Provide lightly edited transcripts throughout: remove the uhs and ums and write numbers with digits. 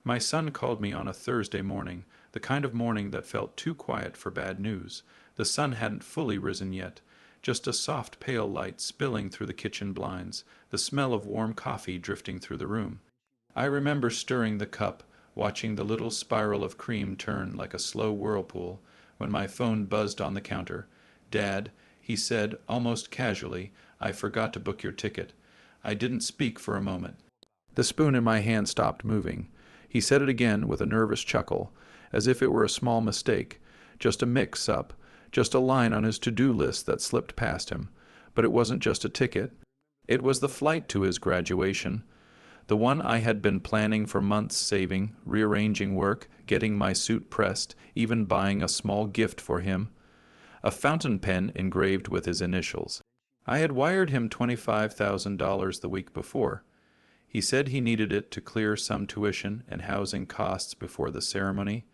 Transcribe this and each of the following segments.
My son called me on a Thursday morning, the kind of morning that felt too quiet for bad news. The sun hadn't fully risen yet, just a soft pale light spilling through the kitchen blinds, the smell of warm coffee drifting through the room. I remember stirring the cup, watching the little spiral of cream turn like a slow whirlpool, when my phone buzzed on the counter. "Dad," he said, almost casually, "I forgot to book your ticket." I didn't speak for a moment. The spoon in my hand stopped moving. He said it again with a nervous chuckle, as if it were a small mistake, just a mix-up, just a line on his to-do list that slipped past him. But it wasn't just a ticket. It was the flight to his graduation, the one I had been planning for months, saving, rearranging work, getting my suit pressed, even buying a small gift for him, a fountain pen engraved with his initials. I had wired him $25,000 the week before. He said he needed it to clear some tuition and housing costs before the ceremony.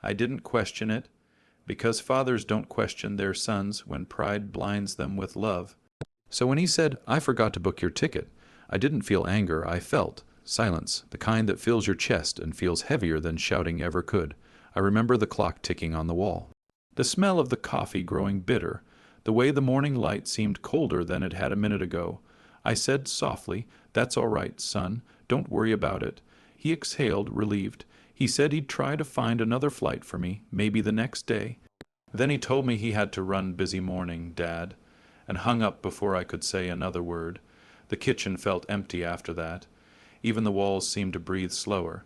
I didn't question it, because fathers don't question their sons when pride blinds them with love. So when he said, "I forgot to book your ticket," I didn't feel anger, I felt silence, the kind that fills your chest and feels heavier than shouting ever could. I remember the clock ticking on the wall, the smell of the coffee growing bitter, the way the morning light seemed colder than it had a minute ago. I said softly, "That's all right, son. Don't worry about it." He exhaled, relieved. He said he'd try to find another flight for me, maybe the next day. Then he told me he had to run busy morning, Dad, and hung up before I could say another word. The kitchen felt empty after that. Even the walls seemed to breathe slower.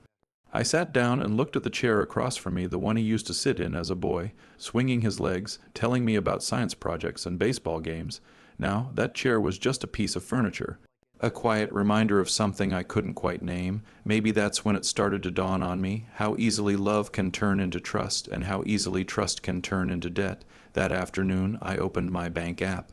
I sat down and looked at the chair across from me, the one he used to sit in as a boy, swinging his legs, telling me about science projects and baseball games. Now, that chair was just a piece of furniture, a quiet reminder of something I couldn't quite name. Maybe that's when it started to dawn on me, how easily love can turn into trust, and how easily trust can turn into debt. That afternoon, I opened my bank app.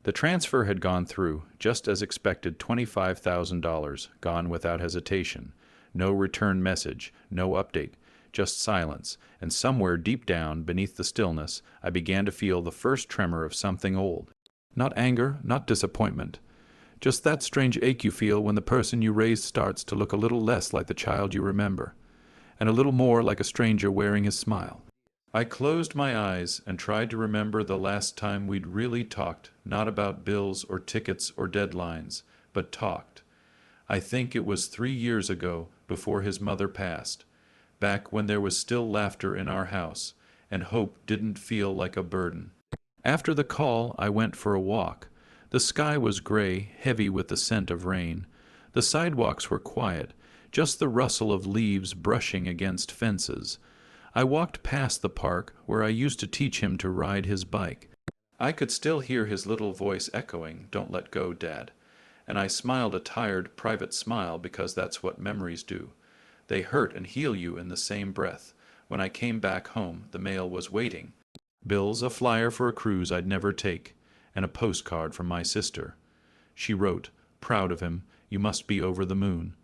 The transfer had gone through, just as expected, $25,000, gone without hesitation. No return message, no update, just silence, and somewhere deep down, beneath the stillness, I began to feel the first tremor of something old. Not anger, not disappointment. Just that strange ache you feel when the person you raised starts to look a little less like the child you remember, and a little more like a stranger wearing his smile. I closed my eyes and tried to remember the last time we'd really talked, not about bills or tickets or deadlines, but talked. I think it was 3 years ago, before his mother passed, back when there was still laughter in our house, and hope didn't feel like a burden. After the call, I went for a walk. The sky was gray, heavy with the scent of rain. The sidewalks were quiet, just the rustle of leaves brushing against fences. I walked past the park where I used to teach him to ride his bike. I could still hear his little voice echoing, "Don't let go, Dad." And I smiled a tired, private smile because that's what memories do. They hurt and heal you in the same breath. When I came back home, the mail was waiting. Bills, a flyer for a cruise I'd never take, and a postcard from my sister. She wrote, "Proud of him, you must be over the moon."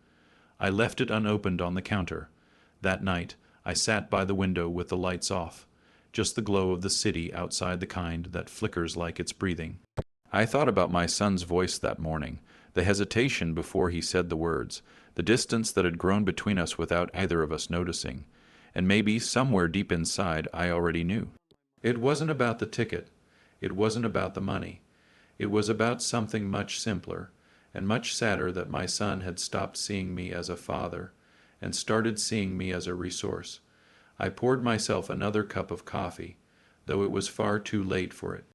I left it unopened on the counter. That night, I sat by the window with the lights off, just the glow of the city outside, the kind that flickers like it's breathing. I thought about my son's voice that morning, the hesitation before he said the words, the distance that had grown between us without either of us noticing, and maybe somewhere deep inside I already knew. It wasn't about the ticket. It wasn't about the money. It was about something much simpler and much sadder, that my son had stopped seeing me as a father and started seeing me as a resource. I poured myself another cup of coffee, though it was far too late for it,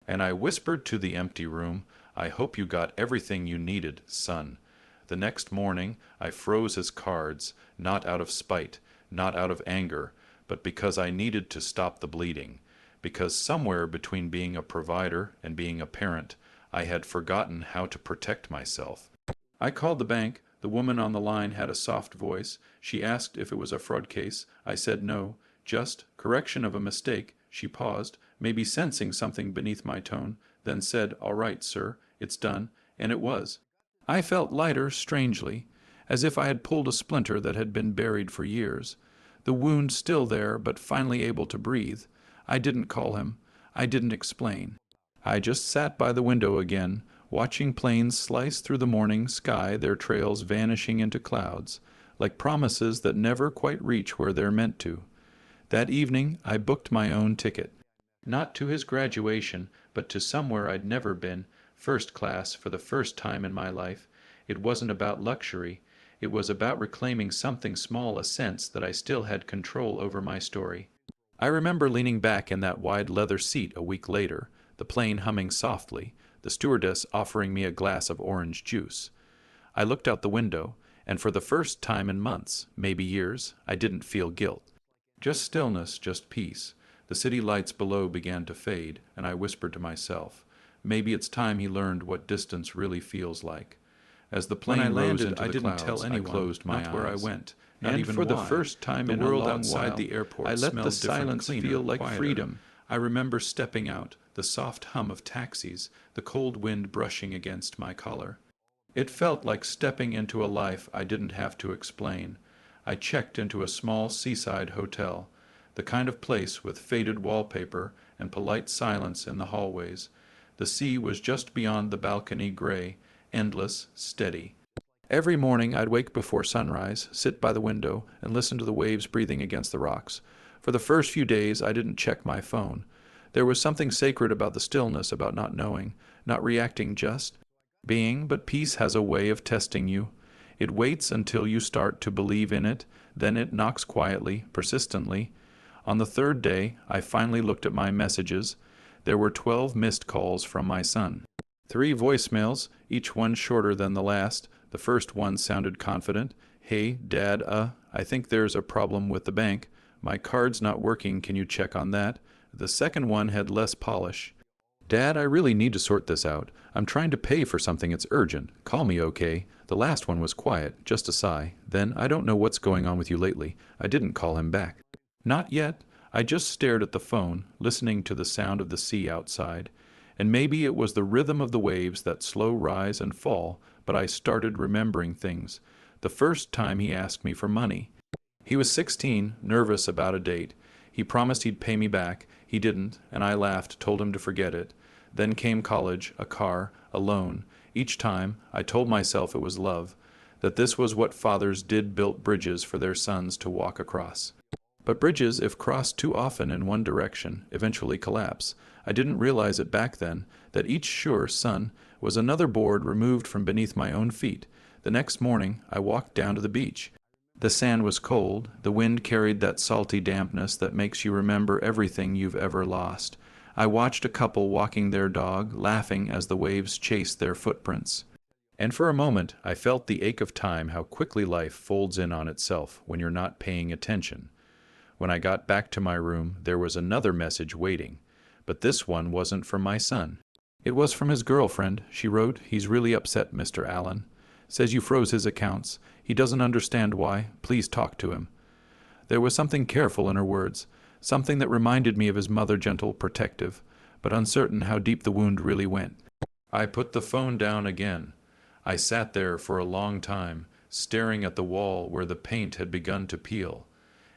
and I whispered to the empty room, "I hope you got everything you needed, son." The next morning I froze his cards, not out of spite, not out of anger, but because I needed to stop the bleeding, because somewhere between being a provider and being a parent, I had forgotten how to protect myself. I called the bank. The woman on the line had a soft voice. She asked if it was a fraud case. I said no, just correction of a mistake. She paused, maybe sensing something beneath my tone, then said, "All right, sir, it's done," and it was. I felt lighter, strangely, as if I had pulled a splinter that had been buried for years. The wound still there, but finally able to breathe. I didn't call him. I didn't explain. I just sat by the window again, watching planes slice through the morning sky, their trails vanishing into clouds, like promises that never quite reach where they're meant to. That evening I booked my own ticket. Not to his graduation, but to somewhere I'd never been, first class for the first time in my life. It wasn't about luxury. It was about reclaiming something small, a sense that I still had control over my story. I remember leaning back in that wide leather seat a week later, the plane humming softly, the stewardess offering me a glass of orange juice. I looked out the window, and for the first time in months, maybe years, I didn't feel guilt. Just stillness, just peace. The city lights below began to fade, and I whispered to myself, maybe it's time he learned what distance really feels like. As the plane rose into the clouds, I didn't tell anyone, closed my eyes. Where I went, not even for the first time in a long while, the airport I let the silence feel like freedom. I remember stepping out, the soft hum of taxis, the cold wind brushing against my collar. It felt like stepping into a life I didn't have to explain. I checked into a small seaside hotel, the kind of place with faded wallpaper and polite silence in the hallways. The sea was just beyond the balcony gray, endless, steady. Every morning I'd wake before sunrise, sit by the window, and listen to the waves breathing against the rocks. For the first few days I didn't check my phone. There was something sacred about the stillness, about not knowing, not reacting, just being, but peace has a way of testing you. It waits until you start to believe in it, then it knocks quietly, persistently. On the third day, I finally looked at my messages. There were 12 missed calls from my son. 3 voicemails, each one shorter than the last. The first one sounded confident. Hey, Dad, I think there's a problem with the bank. My card's not working, can you check on that? The second one had less polish. Dad, I really need to sort this out. I'm trying to pay for something, it's urgent. Call me, okay? The last one was quiet, just a sigh. Then, I don't know what's going on with you lately. I didn't call him back. Not yet. I just stared at the phone, listening to the sound of the sea outside. And maybe it was the rhythm of the waves, that slow rise and fall, but I started remembering things. The first time he asked me for money. He was 16, nervous about a date. He promised he'd pay me back. He didn't, and I laughed, told him to forget it. Then came college, a car, a loan. Each time, I told myself it was love, that this was what fathers did, built bridges for their sons to walk across. But bridges, if crossed too often in one direction, eventually collapse. I didn't realize it back then, that each sure son was another board removed from beneath my own feet. The next morning, I walked down to the beach. The sand was cold, the wind carried that salty dampness that makes you remember everything you've ever lost. I watched a couple walking their dog, laughing as the waves chased their footprints. And for a moment, I felt the ache of time, how quickly life folds in on itself when you're not paying attention. When I got back to my room, there was another message waiting. But this one wasn't from my son. It was from his girlfriend. She wrote, "He's really upset, Mr. Allen. Says you froze his accounts. He doesn't understand why. Please talk to him." There was something careful in her words, something that reminded me of his mother, gentle, protective, but uncertain how deep the wound really went. I put the phone down again. I sat there for a long time, staring at the wall where the paint had begun to peel.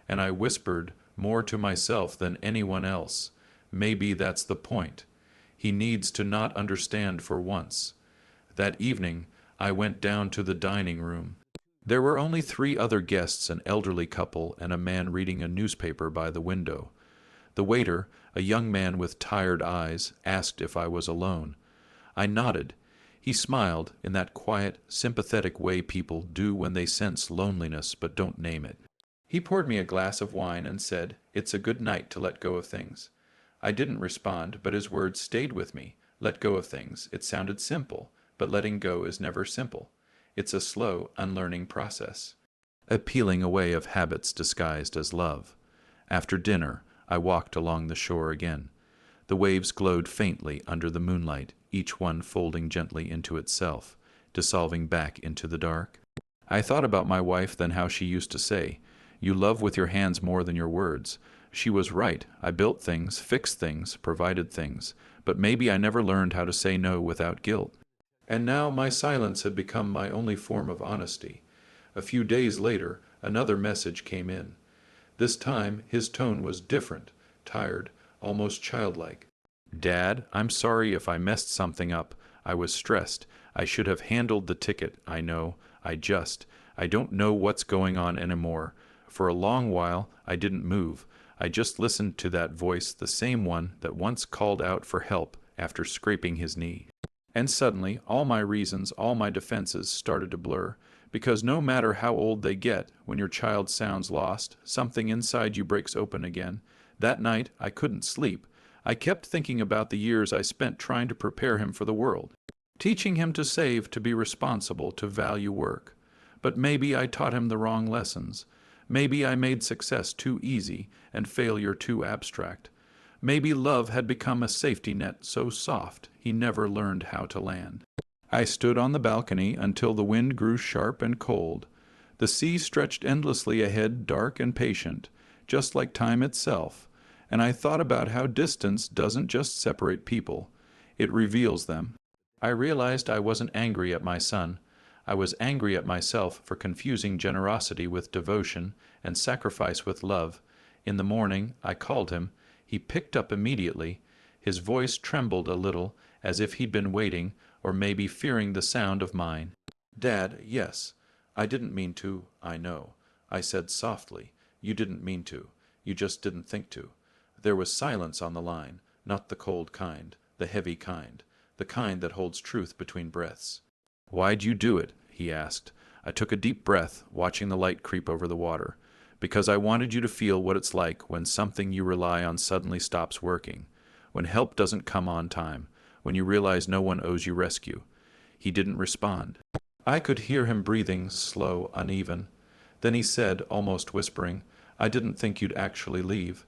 And I whispered, more to myself than anyone else, maybe that's the point. He needs to not understand for once. That evening, I went down to the dining room. There were only 3 other guests, an elderly couple and a man reading a newspaper by the window. The waiter, a young man with tired eyes, asked if I was alone. I nodded. He smiled in that quiet, sympathetic way people do when they sense loneliness but don't name it. He poured me a glass of wine and said, "It's a good night to let go of things." I didn't respond, but his words stayed with me. Let go of things. It sounded simple, but letting go is never simple. It's a slow, unlearning process. A peeling away of habits disguised as love. After dinner, I walked along the shore again. The waves glowed faintly under the moonlight, each one folding gently into itself, dissolving back into the dark. I thought about my wife, then how she used to say, "You love with your hands more than your words." She was right. I built things, fixed things, provided things, but maybe I never learned how to say no without guilt. And now my silence had become my only form of honesty. A few days later, another message came in. This time, his tone was different, tired, almost childlike. "Dad, I'm sorry if I messed something up. I was stressed. I should have handled the ticket, I know. I don't know what's going on anymore. For a long while, I didn't move. I just listened to that voice, the same one that once called out for help after scraping his knee. And suddenly, all my reasons, all my defenses started to blur. Because no matter how old they get, when your child sounds lost, something inside you breaks open again. That night, I couldn't sleep. I kept thinking about the years I spent trying to prepare him for the world. Teaching him to save, to be responsible, to value work. But maybe I taught him the wrong lessons. Maybe I made success too easy and failure too abstract. Maybe love had become a safety net so soft he never learned how to land. I stood on the balcony until the wind grew sharp and cold. The sea stretched endlessly ahead, dark and patient, just like time itself, and I thought about how distance doesn't just separate people, it reveals them. I realized I wasn't angry at my son. I was angry at myself for confusing generosity with devotion and sacrifice with love. In the morning, I called him. He picked up immediately. His voice trembled a little, as if he'd been waiting, or maybe fearing the sound of mine. "Dad, yes. I didn't mean to, I know," I said softly. "You didn't mean to. You just didn't think to." There was silence on the line, not the cold kind, the heavy kind, the kind that holds truth between breaths. "Why'd you do it?" he asked. I took a deep breath, watching the light creep over the water. "Because I wanted you to feel what it's like when something you rely on suddenly stops working, when help doesn't come on time, when you realize no one owes you rescue." He didn't respond. I could hear him breathing, slow, uneven. Then he said, almost whispering, "I didn't think you'd actually leave."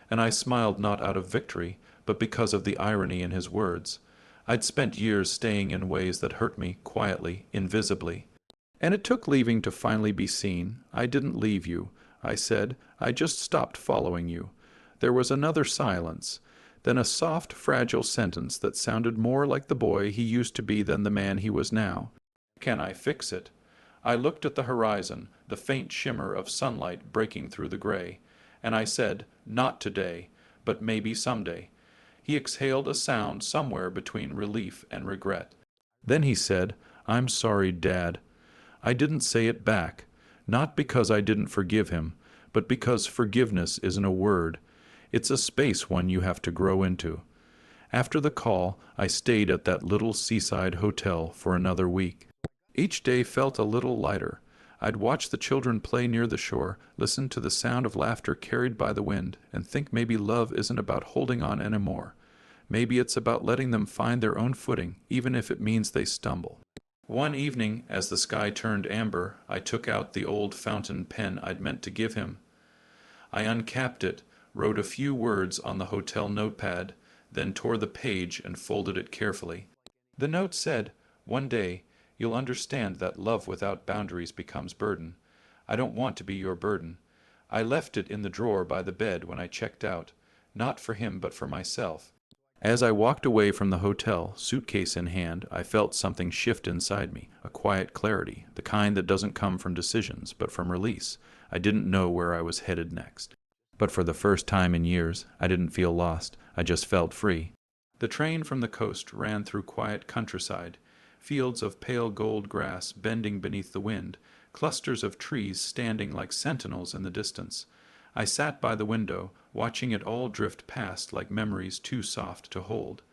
And I smiled not out of victory, but because of the irony in his words. I'd spent years staying in ways that hurt me, quietly, invisibly. "And it took leaving to finally be seen. I didn't leave you," I said. "I just stopped following you." There was another silence, then a soft, fragile sentence that sounded more like the boy he used to be than the man he was now. "Can I fix it?" I looked at the horizon, the faint shimmer of sunlight breaking through the gray, and I said, "Not today, but maybe someday." He exhaled a sound somewhere between relief and regret. Then he said, "I'm sorry, Dad." I didn't say it back, not because I didn't forgive him, but because forgiveness isn't a word. It's a space one you have to grow into. After the call, I stayed at that little seaside hotel for another week. Each day felt a little lighter. I'd watch the children play near the shore, listen to the sound of laughter carried by the wind, and think maybe love isn't about holding on anymore. Maybe it's about letting them find their own footing, even if it means they stumble. One evening, as the sky turned amber, I took out the old fountain pen I'd meant to give him. I uncapped it, wrote a few words on the hotel notepad, then tore the page and folded it carefully. The note said, "One day, you'll understand that love without boundaries becomes burden. I don't want to be your burden." I left it in the drawer by the bed when I checked out, not for him but for myself. As I walked away from the hotel, suitcase in hand, I felt something shift inside me, a quiet clarity, the kind that doesn't come from decisions, but from release. I didn't know where I was headed next. But for the first time in years, I didn't feel lost. I just felt free. The train from the coast ran through quiet countryside, fields of pale gold grass bending beneath the wind, clusters of trees standing like sentinels in the distance. I sat by the window, watching it all drift past like memories too soft to hold.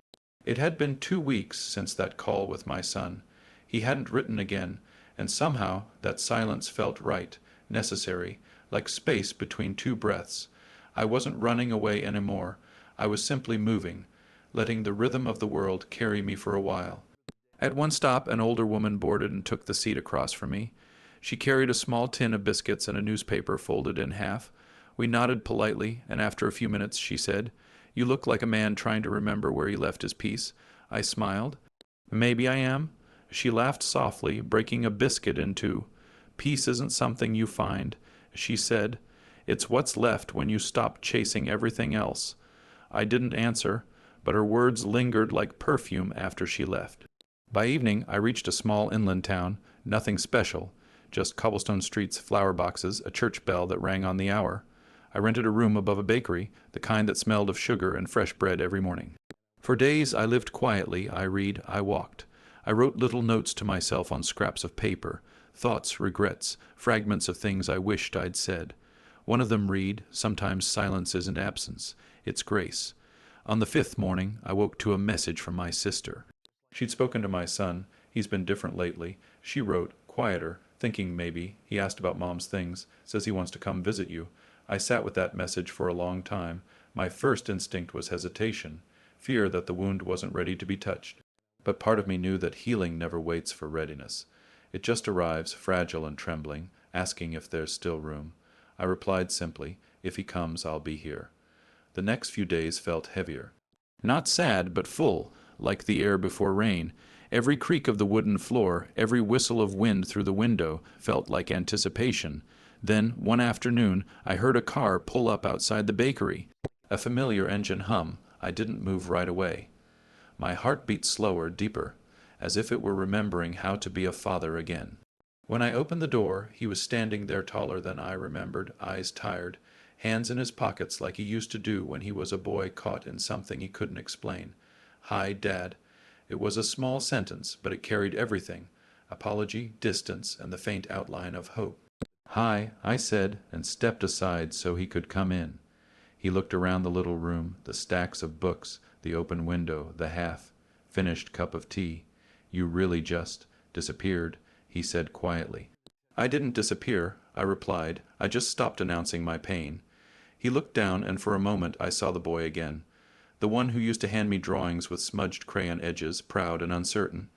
It had been 2 weeks since that call with my son. He hadn't written again, and somehow that silence felt right, necessary, like space between two breaths. I wasn't running away anymore. I was simply moving, letting the rhythm of the world carry me for a while. At one stop, an older woman boarded and took the seat across from me. She carried a small tin of biscuits and a newspaper folded in half. We nodded politely, and after a few minutes she said, "You look like a man trying to remember where he left his piece." I smiled. "Maybe I am." She laughed softly, breaking a biscuit in two. "Peace isn't something you find," she said. "It's what's left when you stop chasing everything else." I didn't answer, but her words lingered like perfume after she left. By evening, I reached a small inland town, nothing special, just cobblestone streets, flower boxes, a church bell that rang on the hour. I rented a room above a bakery, the kind that smelled of sugar and fresh bread every morning. For days I lived quietly, I read, I walked. I wrote little notes to myself on scraps of paper, thoughts, regrets, fragments of things I wished I'd said. One of them read, "Sometimes silence isn't absence, it's grace." On the fifth morning, I woke to a message from my sister. She'd spoken to my son. He's been different lately. She wrote, quieter, thinking maybe. He asked about Mom's things, says he wants to come visit you. I sat with that message for a long time. My first instinct was hesitation, fear that the wound wasn't ready to be touched. But part of me knew that healing never waits for readiness. It just arrives, fragile and trembling, asking if there's still room. I replied simply, "If he comes, I'll be here." The next few days felt heavier. Not sad, but full, like the air before rain. Every creak of the wooden floor, every whistle of wind through the window, felt like anticipation. Then, one afternoon, I heard a car pull up outside the bakery. A familiar engine hum. I didn't move right away. My heart beat slower, deeper, as if it were remembering how to be a father again. When I opened the door, he was standing there taller than I remembered, eyes tired, hands in his pockets like he used to do when he was a boy caught in something he couldn't explain. "Hi, Dad." It was a small sentence, but it carried everything: apology, distance, and the faint outline of hope. "Hi," I said, and stepped aside so he could come in. He looked around the little room, the stacks of books, the open window, the half-finished cup of tea. "You really just disappeared," he said quietly. "I didn't disappear," I replied. "I just stopped announcing my pain." He looked down, and for a moment I saw the boy again. The one who used to hand me drawings with smudged crayon edges, proud and uncertain.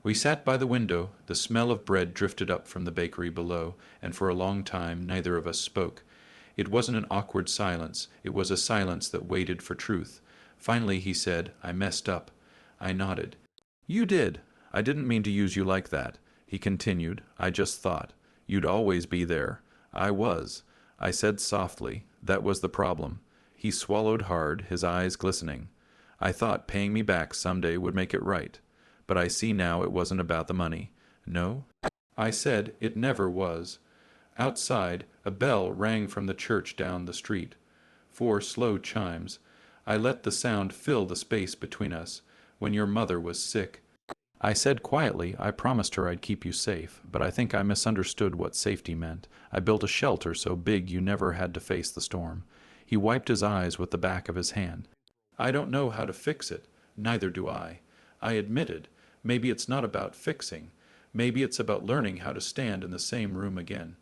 We sat by the window. The smell of bread drifted up from the bakery below, and for a long time neither of us spoke. It wasn't an awkward silence. It was a silence that waited for truth. Finally he said, "I messed up." I nodded. "You did. I didn't mean to use you like that." He continued, "I just thought. You'd always be there." I was. I said softly, "That was the problem." He swallowed hard, his eyes glistening. "I thought paying me back someday would make it right. But I see now it wasn't about the money." "No?" I said, "It never was." Outside, a bell rang from the church down the street. 4 slow chimes. I let the sound fill the space between us. "When your mother was sick." I said quietly, "I promised her I'd keep you safe, but I think I misunderstood what safety meant. I built a shelter so big you never had to face the storm." He wiped his eyes with the back of his hand. "I don't know how to fix it. Neither do I." I admitted, "Maybe it's not about fixing. Maybe it's about learning how to stand in the same room again."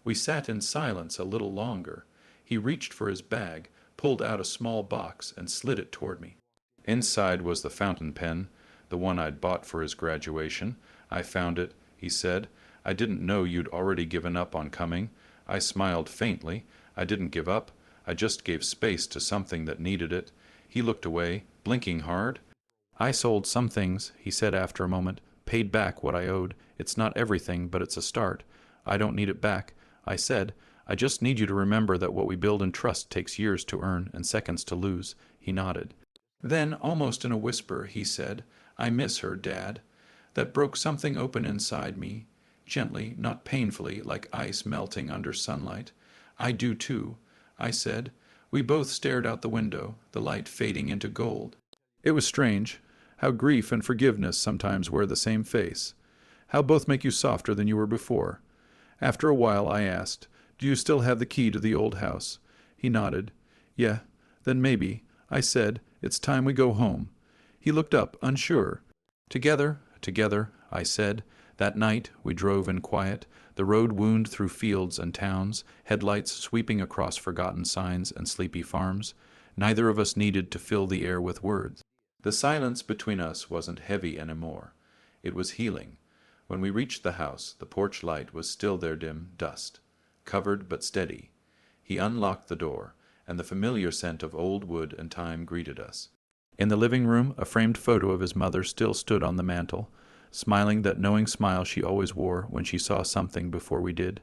We sat in silence a little longer. He reached for his bag, pulled out a small box, and slid it toward me. Inside was the fountain pen, the one I'd bought for his graduation. "I found it," he said. "I didn't know you'd already given up on coming." I smiled faintly. I didn't give up. I just gave space to something that needed it. He looked away, blinking hard. "I sold some things," he said after a moment, "paid back what I owed. It's not everything, but it's a start. I don't need it back." I said, "I just need you to remember that what we build in trust takes years to earn and seconds to lose." He nodded. Then, almost in a whisper, he said, "I miss her, Dad." That broke something open inside me, gently, not painfully, like ice melting under sunlight. "I do too," I said. We both stared out the window, the light fading into gold. It was strange, how grief and forgiveness sometimes wear the same face, how both make you softer than you were before. After a while I asked, "Do you still have the key to the old house?" He nodded. "Yeah, then maybe," I said, "it's time we go home." He looked up, unsure. Together, I said. That night we drove in quiet. The road wound through fields and towns, headlights sweeping across forgotten signs and sleepy farms. Neither of us needed to fill the air with words. The silence between us wasn't heavy anymore. It was healing. When we reached the house, the porch light was still their dim dust, covered but steady. He unlocked the door, and the familiar scent of old wood and time greeted us. In the living room, a framed photo of his mother still stood on the mantel, smiling that knowing smile she always wore when she saw something before we did.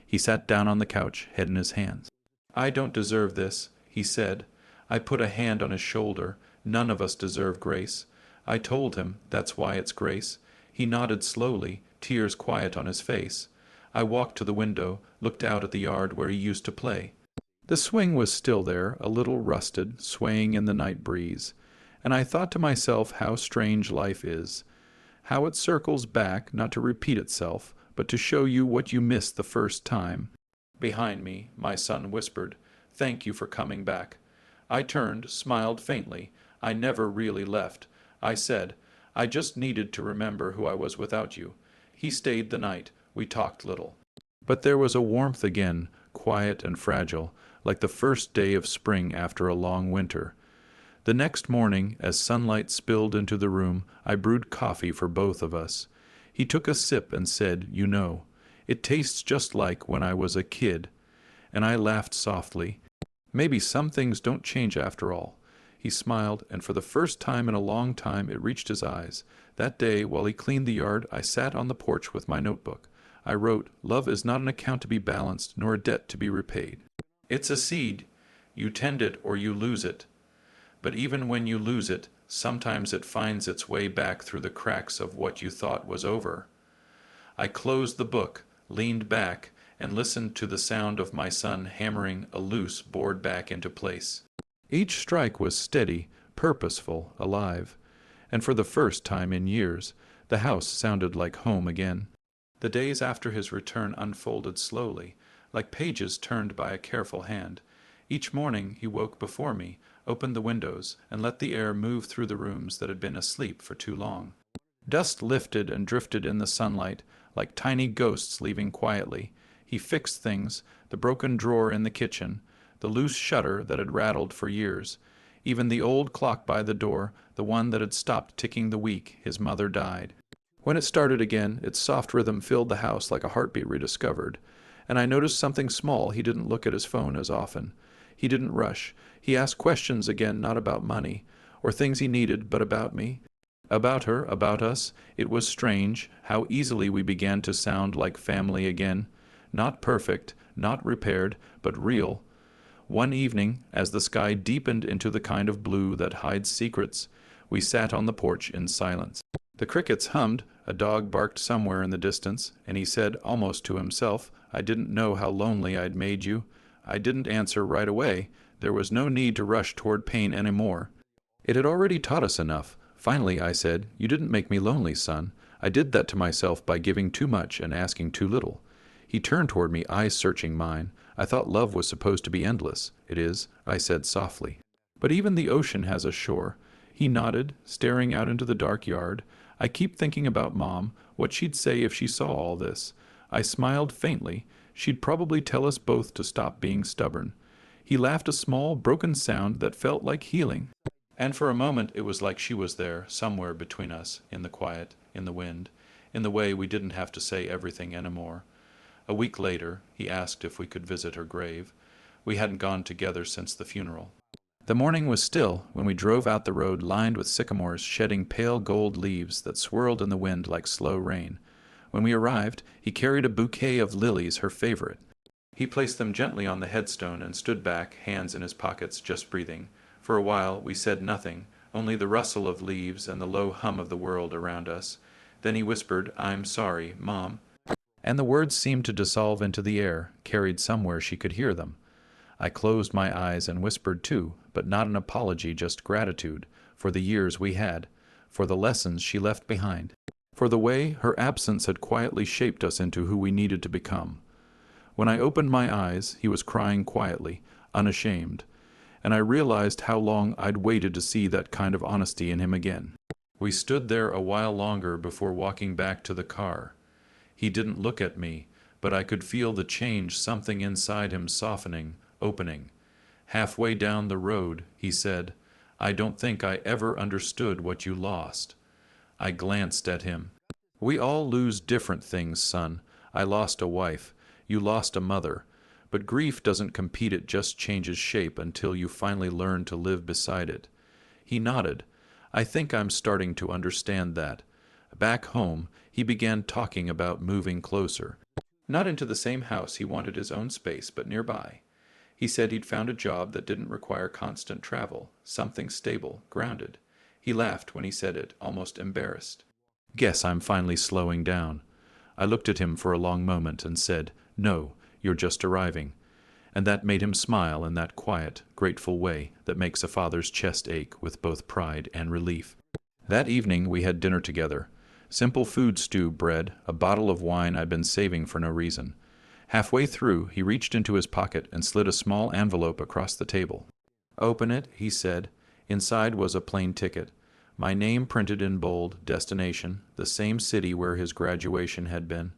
He sat down on the couch, head in his hands. "I don't deserve this," he said. I put a hand on his shoulder. "None of us deserve grace." I told him, "That's why it's grace." He nodded slowly, tears quiet on his face. I walked to the window, looked out at the yard where he used to play. The swing was still there, a little rusted, swaying in the night breeze. And I thought to myself how strange life is, how it circles back, not to repeat itself, but to show you what you missed the first time." Behind me, my son whispered, "Thank you for coming back." I turned, smiled faintly. I never really left. I said, "I just needed to remember who I was without you." He stayed the night. We talked little. But there was a warmth again, quiet and fragile, like the first day of spring after a long winter. The next morning, as sunlight spilled into the room, I brewed coffee for both of us. He took a sip and said, "You know, it tastes just like when I was a kid." And I laughed softly. Maybe some things don't change after all. He smiled, and for the first time in a long time it reached his eyes. That day, while he cleaned the yard, I sat on the porch with my notebook. I wrote, "Love is not an account to be balanced, nor a debt to be repaid. It's a seed. You tend it or you lose it. But even when you lose it, sometimes it finds its way back through the cracks of what you thought was over." I closed the book, leaned back, and listened to the sound of my son hammering a loose board back into place. Each strike was steady, purposeful, alive, and for the first time in years, the house sounded like home again. The days after his return unfolded slowly, like pages turned by a careful hand. Each morning he woke before me, opened the windows, and let the air move through the rooms that had been asleep for too long. Dust lifted and drifted in the sunlight, like tiny ghosts leaving quietly. He fixed things, the broken drawer in the kitchen, the loose shutter that had rattled for years. Even the old clock by the door, the one that had stopped ticking the week his mother died. When it started again, its soft rhythm filled the house like a heartbeat rediscovered. And I noticed something small. He didn't look at his phone as often. He didn't rush. He asked questions again, not about money, or things he needed, but about me. About her, about us. It was strange, how easily we began to sound like family again. Not perfect, not repaired, but real. One evening, as the sky deepened into the kind of blue that hides secrets, we sat on the porch in silence. The crickets hummed, a dog barked somewhere in the distance, and he said, almost to himself, "I didn't know how lonely I'd made you." I didn't answer right away. There was no need to rush toward pain any more. It had already taught us enough. Finally, I said, "You didn't make me lonely, son. I did that to myself by giving too much and asking too little." He turned toward me, eyes searching mine. "I thought love was supposed to be endless." "It is," I said softly. "But even the ocean has a shore." He nodded, staring out into the dark yard. "I keep thinking about Mom, what she'd say if she saw all this." I smiled faintly. She'd probably tell us both to stop being stubborn. He laughed a small, broken sound that felt like healing. And for a moment it was like she was there, somewhere between us, in the quiet, in the wind, in the way we didn't have to say everything anymore. A week later, he asked if we could visit her grave. We hadn't gone together since the funeral. The morning was still when we drove out the road lined with sycamores shedding pale gold leaves that swirled in the wind like slow rain. When we arrived, he carried a bouquet of lilies, her favorite. He placed them gently on the headstone and stood back, hands in his pockets, just breathing. For a while we said nothing, only the rustle of leaves and the low hum of the world around us. Then he whispered, "I'm sorry, Mom." And the words seemed to dissolve into the air, carried somewhere she could hear them. I closed my eyes and whispered too, but not an apology, just gratitude, for the years we had, for the lessons she left behind, for the way her absence had quietly shaped us into who we needed to become. When I opened my eyes, he was crying quietly, unashamed, and I realized how long I'd waited to see that kind of honesty in him again. We stood there a while longer before walking back to the car. He didn't look at me, but I could feel the change, something inside him softening, opening. Halfway down the road, he said, "I don't think I ever understood what you lost." I glanced at him. "We all lose different things, son. I lost a wife. You lost a mother. But grief doesn't compete, it just changes shape until you finally learn to live beside it." He nodded. "I think I'm starting to understand that." Back home, he began talking about moving closer. Not into the same house, he wanted his own space, but nearby. He said he'd found a job that didn't require constant travel, something stable, grounded. He laughed when he said it, almost embarrassed. "Guess I'm finally slowing down." I looked at him for a long moment and said, "No, you're just arriving." And that made him smile in that quiet, grateful way that makes a father's chest ache with both pride and relief. That evening we had dinner together. Simple food stew, bread, a bottle of wine I'd been saving for no reason. Halfway through, he reached into his pocket and slid a small envelope across the table. "Open it," he said. Inside was a plain ticket. My name printed in bold, destination, the same city where his graduation had been.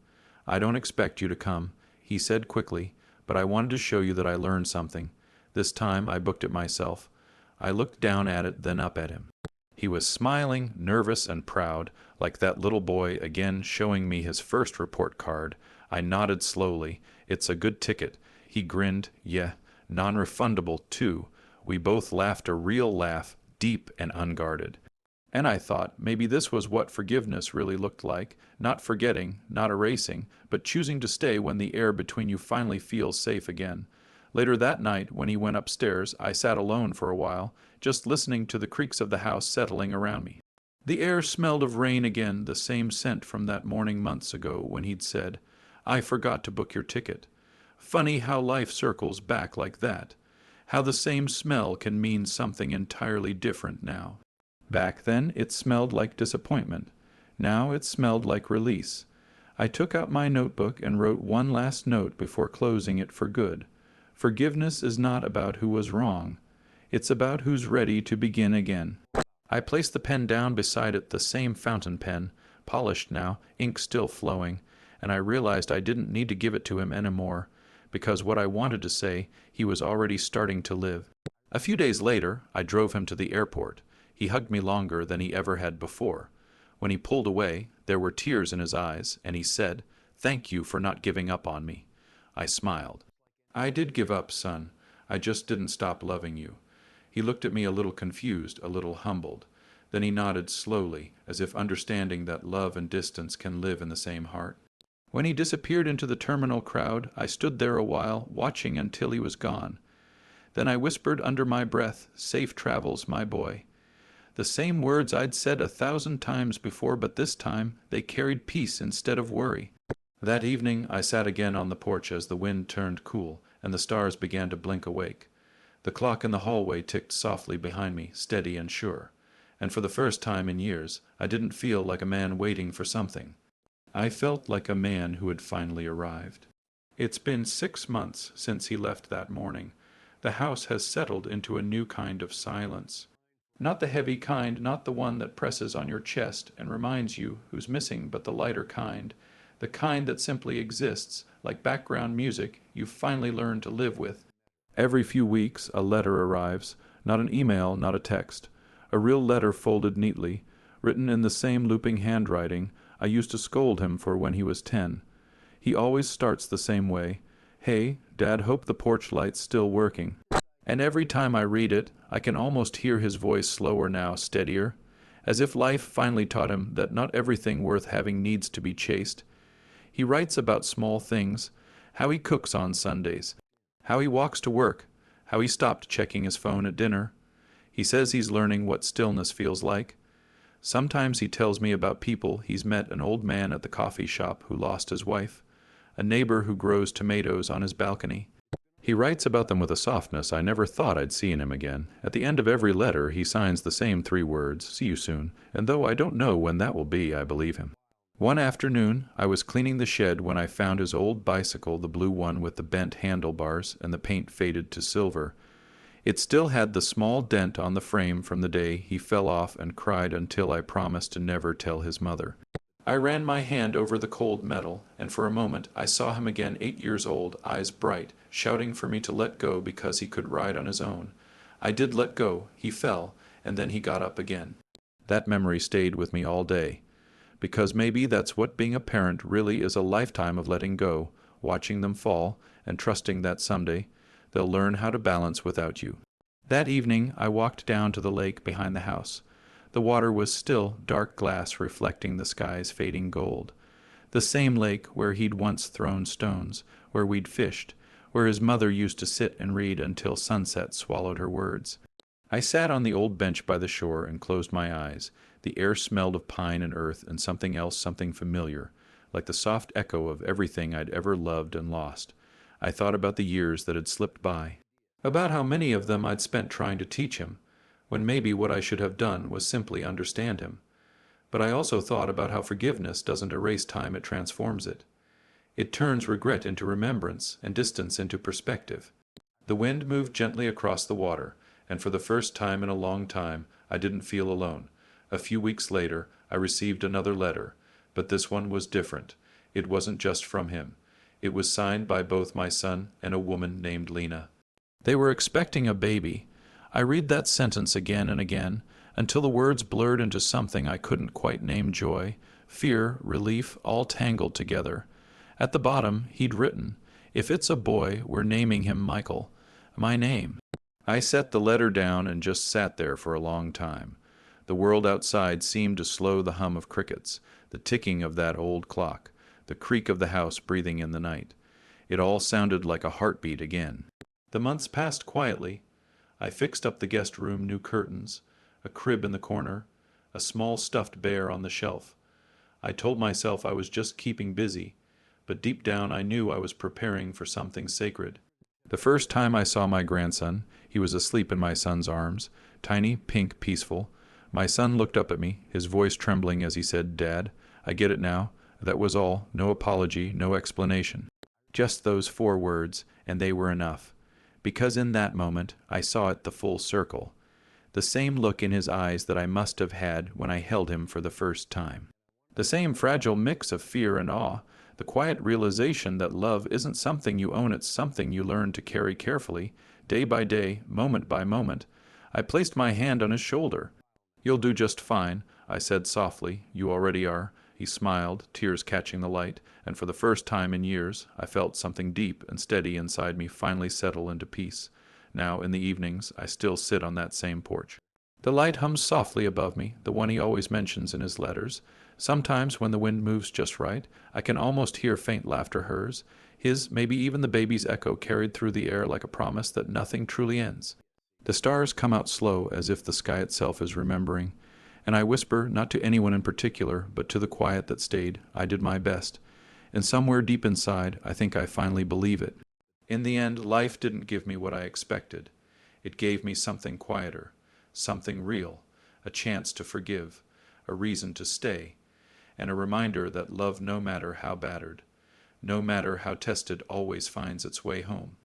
"I don't expect you to come," he said quickly, "but I wanted to show you that I learned something. This time I booked it myself." I looked down at it, then up at him. He was smiling, nervous and proud, like that little boy again showing me his first report card. I nodded slowly. "It's a good ticket." He grinned. "Yeah, non-refundable, too." We both laughed a real laugh, deep and unguarded. And I thought maybe this was what forgiveness really looked like, not forgetting, not erasing, but choosing to stay when the air between you finally feels safe again. Later that night, when he went upstairs, I sat alone for a while, just listening to the creaks of the house settling around me. The air smelled of rain again, the same scent from that morning months ago when he'd said, "I forgot to book your ticket." Funny how life circles back like that. How the same smell can mean something entirely different now. Back then it smelled like disappointment. Now it smelled like release. I took out my notebook and wrote one last note before closing it for good. Forgiveness is not about who was wrong. It's about who's ready to begin again. I placed the pen down beside it, the same fountain pen, polished now, ink still flowing, and I realized I didn't need to give it to him anymore, because what I wanted to say, he was already starting to live. A few days later, I drove him to the airport. He hugged me longer than he ever had before. When he pulled away, there were tears in his eyes, and he said, "Thank you for not giving up on me." I smiled. "I did give up, son. I just didn't stop loving you." He looked at me a little confused, a little humbled. Then he nodded slowly, as if understanding that love and distance can live in the same heart. When he disappeared into the terminal crowd, I stood there a while, watching until he was gone. Then I whispered under my breath, "Safe travels, my boy." The same words I'd said 1,000 times before, but this time they carried peace instead of worry. That evening I sat again on the porch as the wind turned cool and the stars began to blink awake. The clock in the hallway ticked softly behind me, steady and sure. And for the first time in years, I didn't feel like a man waiting for something. I felt like a man who had finally arrived. It's been 6 months since he left that morning. The house has settled into a new kind of silence. Not the heavy kind, not the one that presses on your chest and reminds you who's missing, but the lighter kind. The kind that simply exists, like background music you've finally learned to live with. Every few weeks a letter arrives, not an email, not a text. A real letter folded neatly, written in the same looping handwriting I used to scold him for when he was 10. He always starts the same way. "Hey, Dad, hope the porch light's still working." And every time I read it, I can almost hear his voice slower now, steadier, as if life finally taught him that not everything worth having needs to be chased. He writes about small things, how he cooks on Sundays, how he walks to work, how he stopped checking his phone at dinner. He says he's learning what stillness feels like. Sometimes he tells me about people he's met: an old man at the coffee shop who lost his wife, a neighbor who grows tomatoes on his balcony. He writes about them with a softness I never thought I'd see in him again. At the end of every letter he signs the same 3 words, "See you soon," and though I don't know when that will be, I believe him. One afternoon I was cleaning the shed when I found his old bicycle, the blue one with the bent handlebars and the paint faded to silver. It still had the small dent on the frame from the day he fell off and cried until I promised to never tell his mother. I ran my hand over the cold metal, and for a moment I saw him again, 8 years old, eyes bright, shouting for me to let go because he could ride on his own. I did let go. He fell, and then he got up again. That memory stayed with me all day, because maybe that's what being a parent really is: a lifetime of letting go, watching them fall, and trusting that someday they'll learn how to balance without you. That evening I walked down to the lake behind the house. The water was still dark glass reflecting the sky's fading gold. The same lake where he'd once thrown stones, where we'd fished, where his mother used to sit and read until sunset swallowed her words. I sat on the old bench by the shore and closed my eyes. The air smelled of pine and earth and something else, something familiar, like the soft echo of everything I'd ever loved and lost. I thought about the years that had slipped by, about how many of them I'd spent trying to teach him, when maybe what I should have done was simply understand him. But I also thought about how forgiveness doesn't erase time, it transforms it. It turns regret into remembrance and distance into perspective. The wind moved gently across the water, and for the first time in a long time I didn't feel alone. A few weeks later I received another letter, but this one was different. It wasn't just from him. It was signed by both my son and a woman named Lena. They were expecting a baby. I read that sentence again and again, until the words blurred into something I couldn't quite name: joy, fear, relief, all tangled together. At the bottom he'd written, "If it's a boy, we're naming him Michael." My name. I set the letter down and just sat there for a long time. The world outside seemed to slow the hum of crickets, the ticking of that old clock, the creak of the house breathing in the night. It all sounded like a heartbeat again. The months passed quietly. I fixed up the guest room new curtains, a crib in the corner, a small stuffed bear on the shelf. I told myself I was just keeping busy, but deep down I knew I was preparing for something sacred. The first time I saw my grandson, he was asleep in my son's arms, tiny, pink, peaceful. My son looked up at me, his voice trembling as he said, "Dad, I get it now." That was all, no apology, no explanation. Just those 4 words, and they were enough. Because in that moment I saw it the full circle. The same look in his eyes that I must have had when I held him for the first time. The same fragile mix of fear and awe, the quiet realization that love isn't something you own, it's something you learn to carry carefully, day by day, moment by moment. I placed my hand on his shoulder. "You'll do just fine," I said softly. "You already are." He smiled, tears catching the light, and for the first time in years I felt something deep and steady inside me finally settle into peace. Now, in the evenings, I still sit on that same porch. The light hums softly above me, the one he always mentions in his letters. Sometimes, when the wind moves just right, I can almost hear faint laughter, hers, his, maybe even the baby's echo carried through the air like a promise that nothing truly ends. The stars come out slow, as if the sky itself is remembering, and I whisper, not to anyone in particular, but to the quiet that stayed, "I did my best." And somewhere deep inside, I think I finally believe it. In the end, life didn't give me what I expected. It gave me something quieter, something real, a chance to forgive, a reason to stay, and a reminder that love, no matter how battered, no matter how tested, always finds its way home.